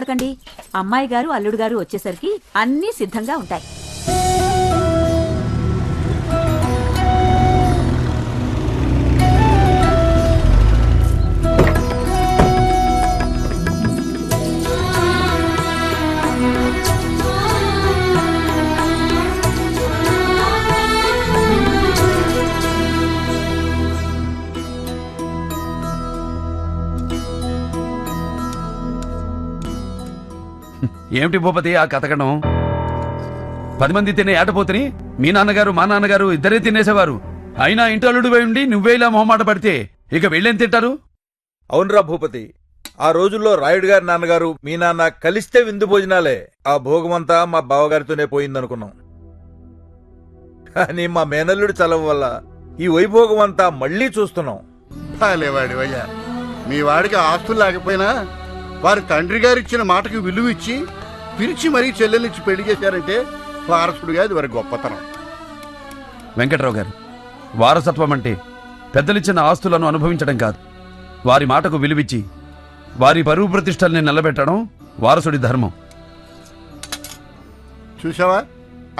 అడగండి. అమ్మాయి గారు అల్లుడు గారు వచ్చేసరికి అన్నీ సిద్ధంగా ఉంటాయి. ఏమిటి భూపతి ఆ కథకడం? 10 మంది తినే ఏటపోతుని మీ నాన్నగారు మా నాన్నగారు ఇద్దరే తినేసేవారు. అయినా ఇంటల్లుడు పోయి ఉండి నువ్వే ఇలా మొహమాట పడితే ఇక వెళ్ళేం తింటారు? అవునరా భూపతి, ఆ రోజుల్లో రాయుడు గారి నాన్నగారు మీ నాన్న కలిస్తే విందు భోజనాలే. ఆ భోగమంతా మా బావగారితోనే పోయిందనుకున్నాం. కానీ మా మేనల్లుడి చలవ వల్ల ఈ వైభోగం అంతా మళ్లీ చూస్తున్నాం. లేవాడివయ్యా, మీ వాడికి ఆస్తులు లేకపోయినా వారి తండ్రి గారు ఇచ్చిన మాటకి విలువ ఇచ్చి పిలిచి మరీ చెల్లెలిచ్చి పెళ్లి చేశారంటే వారసుడుగా అది వారి గొప్పతనం. వెంకట్రావు గారు, వారసత్వం అంటే పెద్దలిచ్చిన ఆస్తులను అనుభవించడం కాదు, వారి మాటకు విలువిచ్చి వారి పరువు ప్రతిష్టల్ని నిలబెట్టడం వారసుడి ధర్మం. చూసావా,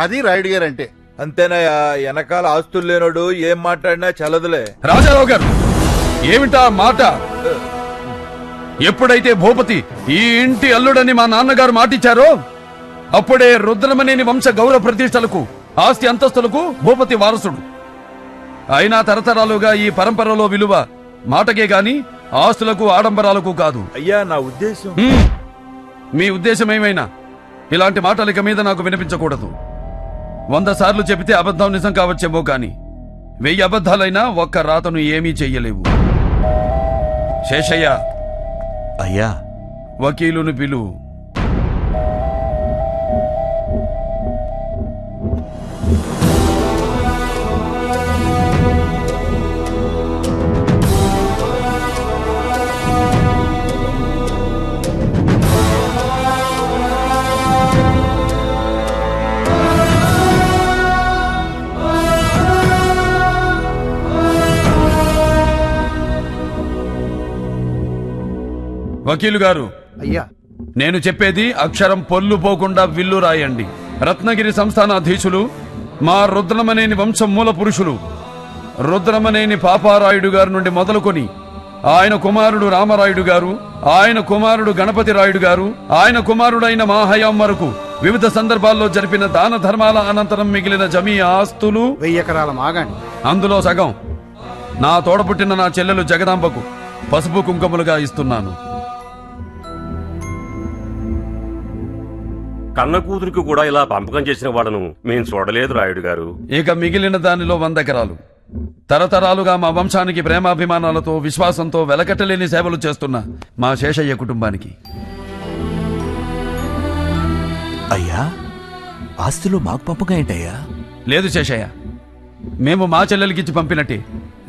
అది రాయుడు గారు అంటే. అంతేనాయా, వెనకాల ఆస్తులు లేనోడు ఏం మాట్లాడినా చలదులే. రాజారావు గారు, ఏమిటా మాట? ఎప్పుడైతే భూపతి ఈ ఇంటి అల్లుడని మా నాన్నగారు మాటిచ్చారో అప్పుడే రుద్రమనేని వంశ గౌరవ ప్రతిష్టలకు ఆస్తి అంతస్తులకు భూపతి వారసుడు. అయినా తరతరాలుగా ఈ పరంపరలో విలువ మాటకే గాని ఆస్తులకు ఆడంబరాలకు కాదు. అయ్యా, నా ఉద్దేశం. మీ ఉద్దేశం ఏమైనా ఇలాంటి మాటలిక మీద నాకు వినిపించకూడదు. 100 సార్లు చెబితే అబద్ధం నిజం కావచ్చేమో కాని 1000 అబద్ధాలైనా ఒక్క రాతను ఏమీ చెయ్యలేవు. శేషయ్య, అయ్యా, వకీలును పిలు. వకీలు గారు, అయ్యా, నేను చెప్పేది అక్షరం పొల్లు పోకుండా విల్లు రాయండి. రత్నగిరి సంస్థానాధీశులు మా రుద్రమనేని వంశం మూల పురుషులు రుద్రమనేని పాపారాయుడు గారి నుండి మొదలుకొని ఆయన కుమారుడు రామరాయుడు గారు, ఆయన కుమారుడు గణపతి రాయుడు గారు, ఆయన కుమారుడైన మా హయాం వరకు వివిధ సందర్భాల్లో జరిపిన దాన ధర్మాల అనంతరం మిగిలిన జమీ ఆస్తులు 1000 ఎకరాల మాగాణి, అందులో సగం నా తోడపుట్టిన నా చెల్లెలు జగదాంబకు పసుపు కుంకుమలుగా ఇస్తున్నాను. కన్న కూతురికి కూడా ఇలా పంపకం చేసిన వాడను మేం చూడలేదు రాయుడు గారు. ఇక మిగిలిన దానిలో 100 ఎకరాలు తరతరాలుగా మా వంశానికి ప్రేమాభిమానాలతో విశ్వాసంతో వెలకట్టలేని సేవలు చేస్తున్న మా శేషయ్య కుటుంబానికి. అయ్యా, ఆస్తులు మాకు పంపగా ఏంటయ్యా? లేదు శేషయ్య, మేము మా చెల్లెలకిచ్చి పంపినట్టే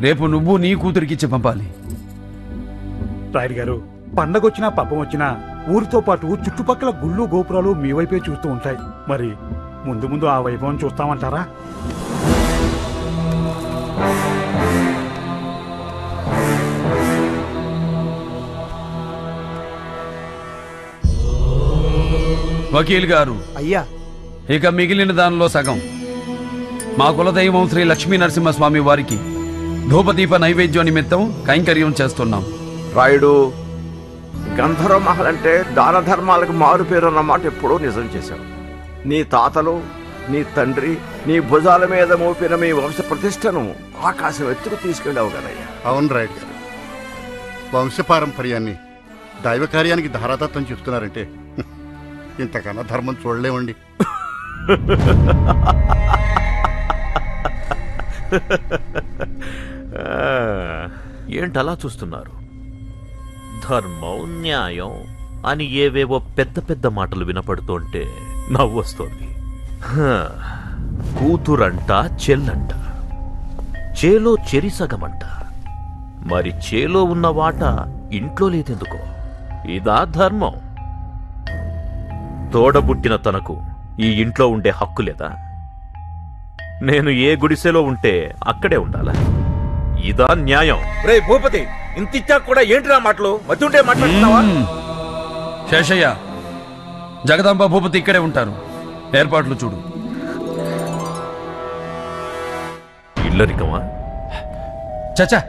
రేపు నువ్వు నీ కూతురికిచ్చి పంపాలి. రాయుడు గారు, పండగొచ్చినా పబ్బం వచ్చినా ఊరితో పాటు చుట్టుపక్కల గుళ్ళు గోపురాలు మీ వైపే చూస్తూ ఉంటాయి. మరి ముందు ముందు ఆ వైభవం చూస్తామంటారా? వకీల్ గారు, అయ్యా, ఇక మిగిలిన దానిలో సగం మా కులదైవం శ్రీ లక్ష్మీ నరసింహస్వామి వారికి ధూపదీప నైవేద్యం నిమిత్తం కైంకర్యం చేస్తున్నాం. రాయుడు, గంధర్వ మహల్ అంటే దాన ధర్మాలకు మారు పేరు అన్నమాట ఎప్పుడూ నిజం చేశావు. నీ తాతలు, నీ తండ్రి నీ భుజాల మీద మోపిన మీ వంశ ప్రతిష్టను ఆకాశం ఎత్తుకు తీసుకెళ్ళావు కదయ్యా. అవును రాయుడు గారు, వంశపారంపర్యాన్ని దైవ కార్యానికి ధారాతత్వం చెప్తున్నారంటే ఇంతకన్నా ధర్మం చూడలేమండి. ఏంటలా చూస్తున్నారు? ధర్మం, న్యాయం అని ఏవేవో పెద్ద పెద్ద మాటలు వినపడుతుంటే నవ్వొస్తోంది. కూతురంట, చెల్లంట, చేలో చెరిసగమంట. మరి చేలో ఉన్న వాట ఇంట్లో లేదెందుకో? ఇదా ధర్మం? తోడబుట్టిన తనకు ఈ ఇంట్లో ఉండే హక్కు లేదా? నేను ఏ గుడిసెలో ఉంటే అక్కడే ఉండాలా? ఇదా న్యాయం? రే భూపతి, ఇంతిచ్చా కూడా ఏంటిరా మాటలు? మతుంటే మాట్లాడుతున్నావా? శేషయ్య, జగదాంబ భూపతి ఇక్కడే ఉంటారు. ఏర్పాట్లు చూడు. ఇల్లరికమా? చచ్చా,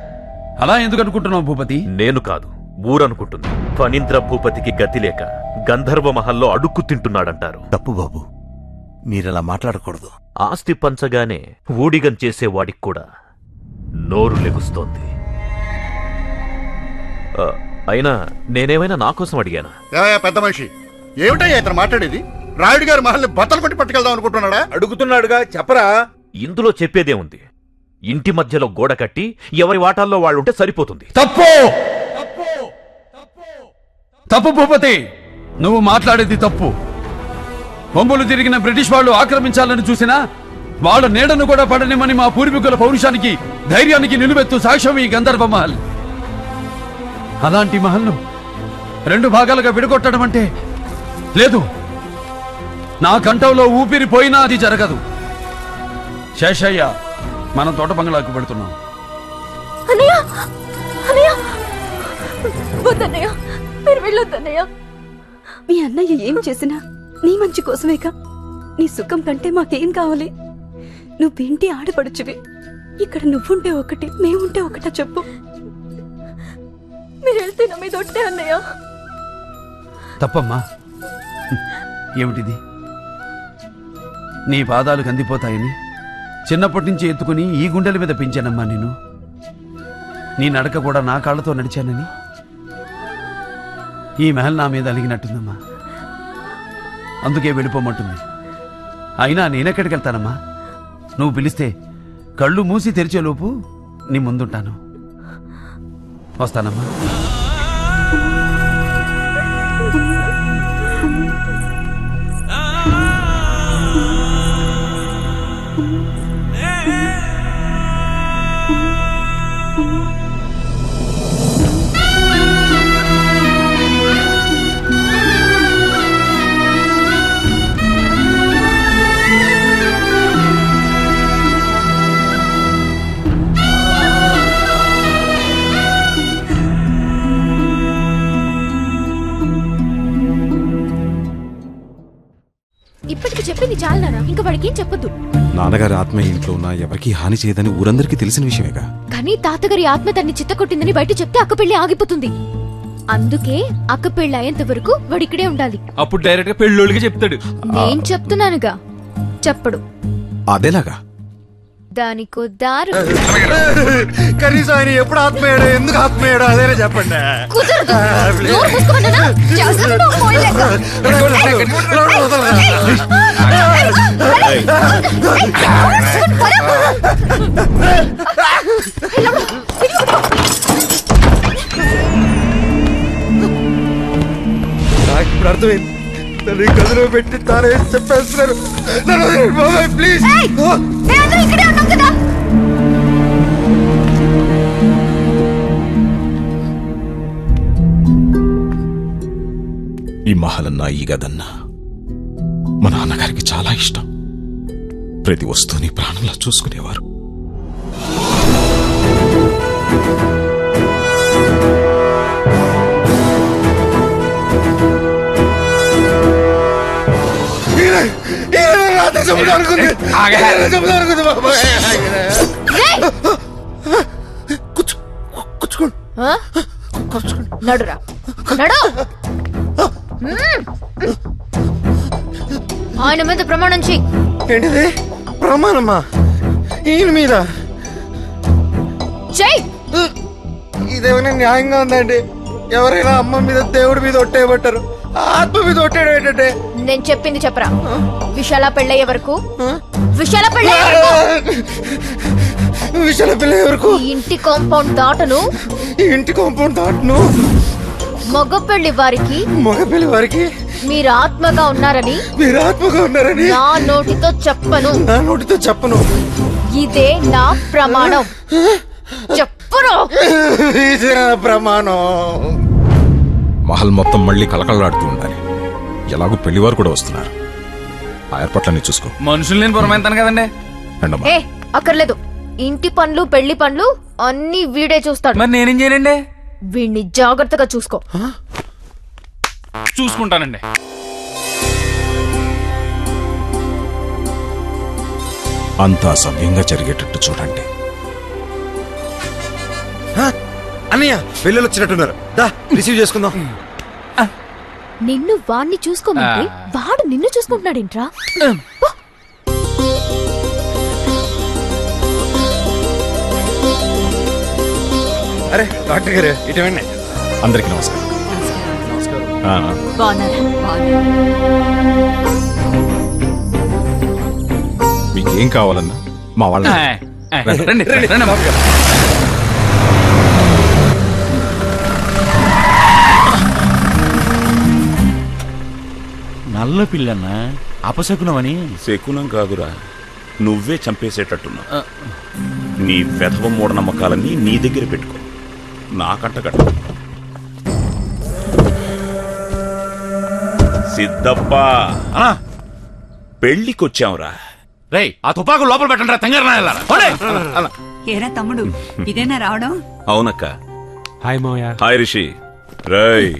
అలా ఎందుకు అనుకుంటున్నావు భూపతి? నేను కాదు, ఊరనుకుంటుంది. ఫణీంద్ర భూపతికి గతి లేక గంధర్వ మహల్లో అడుక్కు తింటున్నాడంటారు. తప్పు బాబు, మీరలా మాట్లాడకూడదు. ఆస్తి పంచగానే ఊడిగం చేసేవాడికి కూడా నోరు లెగుస్తోంది. అయినా నేనేమైనా నా కోసం అడిగానా? ఏమయ్యా పెద్ద మనిషి, ఏమిటయ్యా ఇతను మాట్లాడేది? రాయుడు గారి మహల్ని బట్టలు కొట్టి పట్టుకెళ్దాం అనుకుంటున్నాడా? అడుగుతున్నాడుగా, చెప్పరా. ఇందులో చెప్పేదే ఉంది. ఇంటి మధ్యలో గోడ కట్టి ఎవరి వాటాల్లో వాళ్ళు ఉంటే సరిపోతుంది. తప్పు తప్పు భూపతి, నువ్వు మాట్లాడేది తప్పు. బొంబులు తిరిగిన బ్రిటిష్ వాళ్ళు ఆక్రమించాలని చూసినా వాళ్ళ నీడను కూడా పడనిమని మా పూర్వీకుల పౌరుషానికి, ధైర్యానికి నిలువెత్తు సాక్ష్యం ఈ గంధర్వ మహల్. అలాంటి మహల్ను 2 భాగాలుగా విడగొట్టడం అంటే లేదు. నా కంఠంలో ఊపిరి పోయినా అది జరగదు. శేషయ్య, మనం తోట బంగ్లాకు పెడుతున్నాం. అన్నయ్య, అన్నయ్య, వద్దన్నయ్య, మీరు వెళ్ళొద్దన్నయ్య. మీ అన్నయ్య ఏం చేసినా నీ మంచి కోసమేగా. నీ సుఖం కంటే మాకేం కావాలి? నువ్వేంటి ఆడపడుచువి. ఇక్కడ నువ్వుంటే ఒకటి, మేముంటే ఒకటా చెప్పు. మీరు వెళ్తే నా మీద ఒట్టే అన్నయ్య. తప్పమ్మా. ఏమిటిది? నీ పాదాలు కందిపోతాయని చిన్నప్పటి నుంచి ఎత్తుకుని ఈ గుండెల మీద పెంచానమ్మా నేను. నీ నడక కూడా నా కాళ్లతో నడిచానని ఈ మహల్ నా మీద అలిగినట్టుందమ్మా. అందుకే వెళ్ళిపోమంటుంది. అయినా నేనెక్కడికి వెళ్తానమ్మా? నువ్వు పిలిస్తే కళ్ళు మూసి తెరిచేలోపు నీ ముందుంటాను. వస్తానమ్మా. ఇప్పటికి చెప్పింది చాలు నాన్న, ఇంకా వాడికి ఏం చెప్పొద్దు. నాన్నగారి ఆత్మ ఇంట్లో ఉన్న ఎవరికి హాని చేయదని ఊరందరికీ తెలిసిన విషయమేగా. కానీ తాతగారి ఆత్మ తన్ని చిత్తకొట్టిందని బయట చెప్తే అక్క పెళ్లి ఆగిపోతుంది. అందుకే అక్క పెళ్లి అయ్యేంత వరకు వాడు ఇక్కడే ఉండాలి. అప్పుడు డైరెక్ట్ గా పెళ్ళోళ్ళకి చెప్తాడు. నేను చెప్తున్నానుగా, చెప్పడు. అదేలాగా? దానికో దారు. కనీసం ఆయన ఎప్పుడు ఆత్మయ్యాడో, ఎందుకు ఆత్మయ్యాడో అదేనే చెప్పండి. నాకు ఇప్పుడు అర్థమైంది. తల్లి గదిలో పెట్టి తానే చెప్పేస్తున్నారు. ప్లీజ్. ఈ మహలన్నా ఈ గదన్నా మా నాన్నగారికి చాలా ఇష్టం. ప్రతి వస్తువుని ప్రాణంలా చూసుకునేవారు. నడురా, నడు. ఆయన మీద ప్రమాణం చెయ్యి. ఏంటిది ప్రమాణమా? ఈయన మీద చెయ్యి. ఇదేమైనా న్యాయంగా ఉందండి? ఎవరైనా అమ్మ మీద, దేవుడి మీద ఒట్టేయబట్టారు, ఆత్మ మీద ఒట్టేయడం ఏంటంటే? నేను చెప్పింది చెప్పరా. విశాల పెళ్ళయ్యే వరకు, విశాల పెళ్ళయ్యే వరకు, విశాల పెళ్ళయ్యే వరకు ఈ ఇంటి కాంపౌండ్ దాటను. ఈ ఇంటి కాంపౌండ్ దాటను. మగ పెళ్లి వారికి, మగ పెళ్లి వారికి మీరు ఆత్మగా ఉన్నారని, మీరు ఆత్మగా ఉన్నారని నా నోటితో చెప్పను. నా నోటితో చెప్పను. ఇదే నా ప్రమాణం. చెప్పును. ఇదే నా ప్రమాణం. మహల్ మొత్తం మళ్ళీ కలకలలాడుతూ ఉండాలి. ఎలాగో పెళ్లివారు కూడా వస్తున్నారు. ఆ ఏర్పాట్లన్నీ చూసుకో. మనుషులు నేను పురమాయిస్తాను కదండి. ఏ అక్కర్లేదు. ఇంటి పనులు, పెళ్లి పనులు అన్ని వీడే చూస్తాడు. మరి నేనేం చేయనండి? వీడిని జాగ్రత్తగా చూసుకో. చూసుకుంటానండి. అంతా సవ్యంగా జరిగేటట్టు చూడండి. అన్నయ్య పిల్లలు వచ్చినట్టున్నారు, దా రిసీవ్ చేసుకుందాం. నిన్ను వాణ్ణి చూసుకోమంటే వాడు నిన్ను చూసుకుంటున్నాడేంట్రా? అరే డాక్టర్ గారు ఇటువంటి అందరికీ నమస్కారం. మీకేం కావాలన్నా మా వాళ్ళ రండి రండి. నల్ల పిల్లన్నా అపశకునమని. శకునం కాదురా, నువ్వే చంపేసేటట్టున్నా. నీ వెధవ మూఢనమ్మకాలన్నీ నీ దగ్గర పెట్టుకో, నాకంట కట్ట. సిద్ధప్ప పెళ్ళికొచ్చావురా. రేయ్ ఆ తుపాకు లోపల పెట్టండి రా తెంగరనా. ఏరా తమ్ముడు, ఇదేనా రావడం? అవునక్క. హాయ్ మోయ. హాయ్ రిషి. రేయ్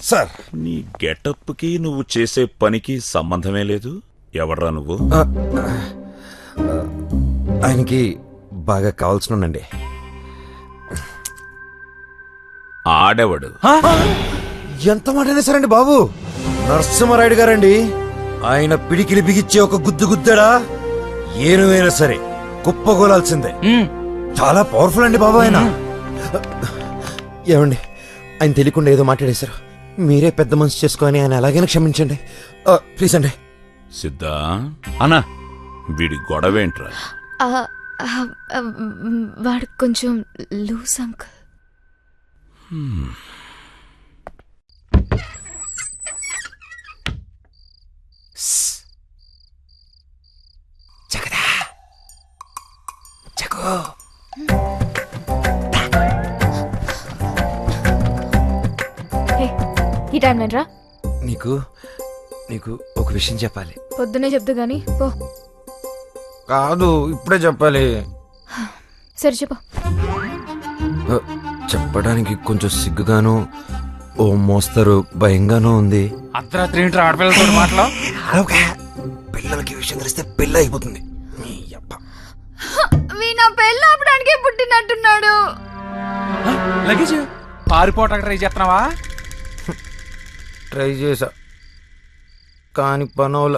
సార్, నీ గెటప్కి నువ్వు చేసే పనికి సంబంధమే లేదు. ఎవడ్రా నువ్వు? ఆయనకి బాగా కావాల్సినండి. ఆడేవాడు. ఎంత మాట అనేసారండి బాబు? నరసింహారాయుడు గారండి. ఆయన పిడికిలి బిగిచ్చే ఒక గుద్దు గుద్దాడా ఏనువైనా సరే కుప్పగోలాల్సిందే. చాలా పవర్ఫుల్ అండి బాబు ఆయన. ఏమండి, ఆయన తెలియకుండా ఏదో మాట్లాడేశారు. మీరే పెద్ద మనసు చేసుకొని ఆయన ఎలాగైనా క్షమించండి ప్లీజ్ అండి. సిద్ధా అన్నా, వీడి గొడవేంట్రా? వాడు కొంచెం లూస్ అంకుల్. ఈ టైం లేంట్రా? నీకు నీకు ఒక విషయం చెప్పాలి. పొద్దునే చెప్తా గానీ పో. కాదు, ఇప్పుడే చెప్పాలి. సరే చెప్పు. చెప్పడానికి కొంచెం సిగ్గుగాను, ఓ మోస్తరు భయంగానూ ఉంది. అర్ధరాత్రి ఏంట్రా ఆడపిల్లతో మాటలు? పిల్లలకి విషయం తెలిస్తే పెళ్ళి అయిపోతుంది. నా పెళ్ళి ఆపడానికి పుట్టినట్టున్నాడు. లగేజ్ పారిపోవటానికి ట్రై చేస్తున్నావా? ట్రై చేశా కానీ పనోల